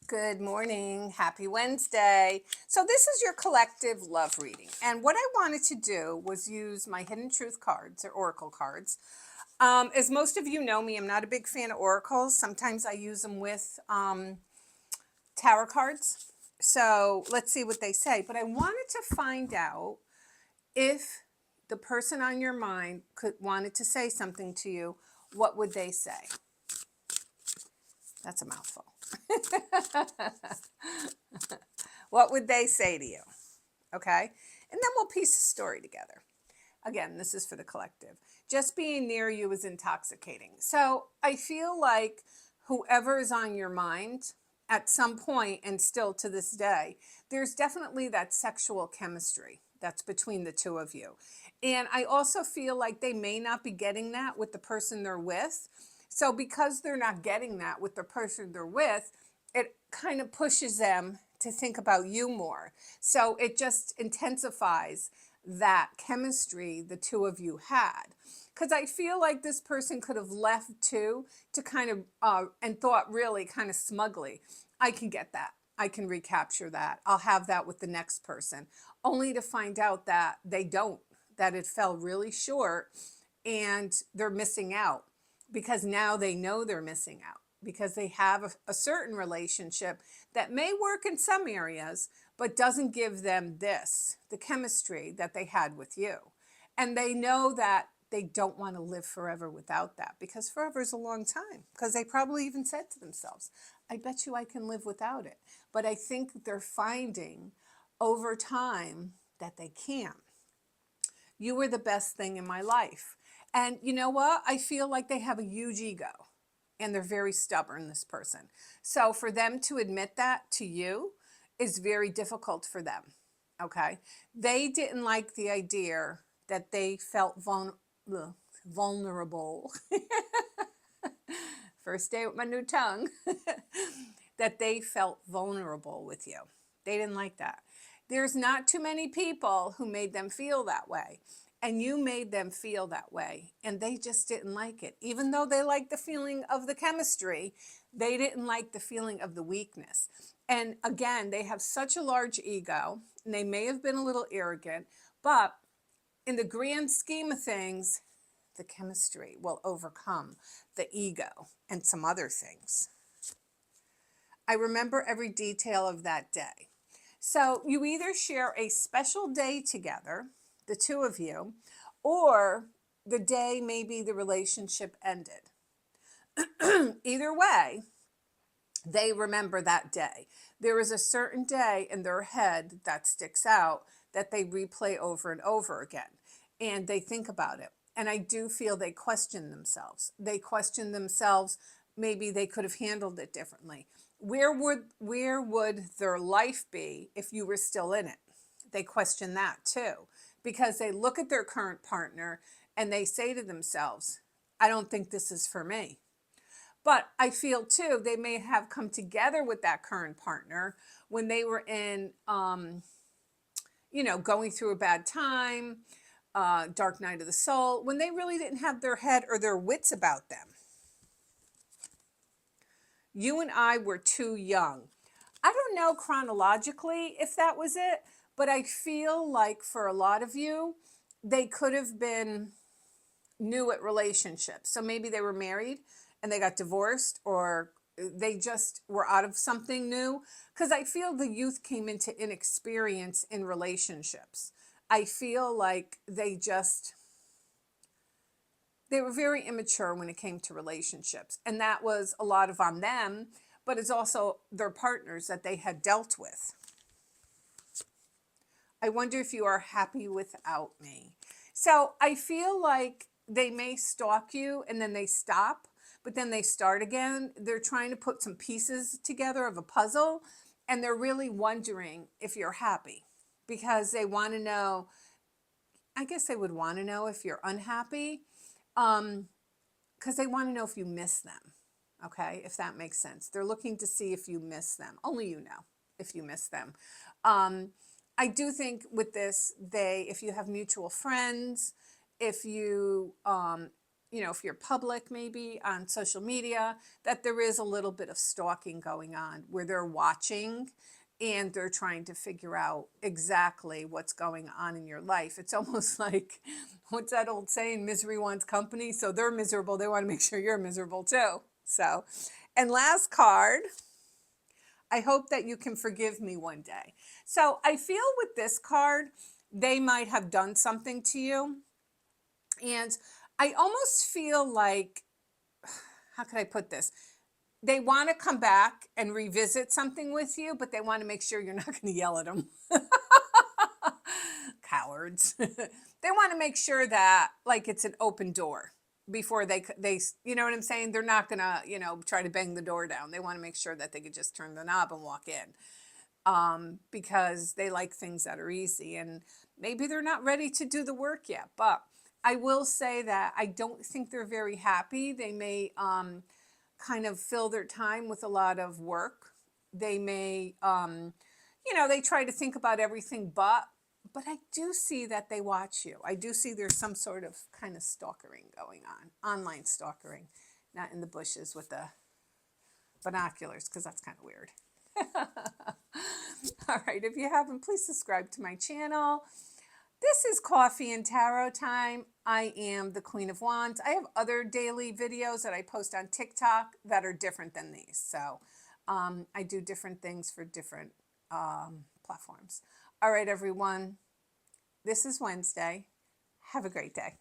Good morning. Happy Wednesday. So, this is your collective love reading. And what I wanted to do was use my Hidden Truth cards or Oracle cards. As most of you know me, I'm not a big fan of oracles. Sometimes I use them with tarot cards. So, let's see what they say. But I wanted to find out if the person on your mind wanted to say something to you, what would they say? That's a mouthful. What would they say to you? Okay. And then we'll piece the story together. Again, this is for the collective. Just being near you is intoxicating. So I feel like whoever is on your mind at some point, and still to this day, there's definitely that sexual chemistry that's between the two of you. And I also feel like they may not be getting that with the person they're with. So because they're not getting that with the person they're with, it kind of pushes them to think about you more. So it just intensifies that chemistry the two of you had. Because I feel like this person could have left too to kind of, and thought really kind of smugly, I can get that. I can recapture that. I'll have that with the next person. Only to find out that they don't, that it fell really short and they're missing out because now they know they're missing out because they have a certain relationship that may work in some areas, but doesn't give them the chemistry that they had with you. And they know that they don't want to live forever without that because forever is a long time. Because they probably even said to themselves, I bet you I can live without it. But I think they're finding over time that they can't. You were the best thing in my life. And you know what? I feel like they have a huge ego and they're very stubborn, this person. So for them to admit that to you is very difficult for them. Okay. They didn't like the idea that they felt vulnerable. First day with my new tongue. That they felt vulnerable with you. They didn't like that. There's not too many people who made them feel that way. And you made them feel that way. And they just didn't like it. Even though they liked the feeling of the chemistry, they didn't like the feeling of the weakness. And again, they have such a large ego, and they may have been a little arrogant, but in the grand scheme of things, the chemistry will overcome the ego and some other things. I remember every detail of that day. So you either share a special day together, the two of you, or the day maybe the relationship ended. Either way, they remember that day. There is a certain day in their head that sticks out that they replay over and over again. And they think about it. And I do feel they question themselves. They question themselves. Maybe they could have handled it differently. Where would their life be if you were still in it? They question that too. Because they look at their current partner and they say to themselves, I don't think this is for me. But I feel too, they may have come together with that current partner when they were in, going through a bad time, dark night of the soul, when they really didn't have their head or their wits about them. You and I were too young. I don't know chronologically if that was it, but I feel like for a lot of you, they could have been new at relationships. So maybe they were married and they got divorced, or they just were out of something new. Because I feel the youth came into inexperience in relationships. I feel like they were very immature when it came to relationships. And that was a lot of on them, but it's also their partners that they had dealt with. I wonder if you are happy without me. So I feel like they may stalk you and then they stop, but then they start again. They're trying to put some pieces together of a puzzle, and they're really wondering if you're happy because they want to know. I guess they would want to know if you're unhappy, because they want to know if you miss them. Okay, if that makes sense. They're looking to see if you miss them. Only you know if you miss them. I do think with this, if you have mutual friends, if you you know, if you're public maybe on social media, that there is a little bit of stalking going on where they're watching and they're trying to figure out exactly what's going on in your life. It's almost like, what's that old saying? Misery wants company. So they're miserable. They want to make sure you're miserable too. So, and last card, I hope that you can forgive me one day. So I feel with this card, they might have done something to you. And I almost feel like, how can I put this? They want to come back and revisit something with you, but they want to make sure you're not going to yell at them. Cowards. They want to make sure that like it's an open door before they you know what I'm saying? They're not going to, you know, try to bang the door down. They want to make sure that they could just turn the knob and walk in. Because they like things that are easy and maybe they're not ready to do the work yet. But I will say that I don't think they're very happy. They may kind of fill their time with a lot of work. They may, you know, they try to think about everything, but I do see that they watch you. I do see there's some sort of kind of stalkering going on, online stalkering, not in the bushes with the binoculars, because that's kind of weird. All right, if you haven't, please subscribe to my channel. This is Coffee and Tarot Time. I am the Queen of Wands. I have other daily videos that I post on TikTok that are different than these. So I do different things for different platforms. All right, everyone. This is Wednesday. Have a great day.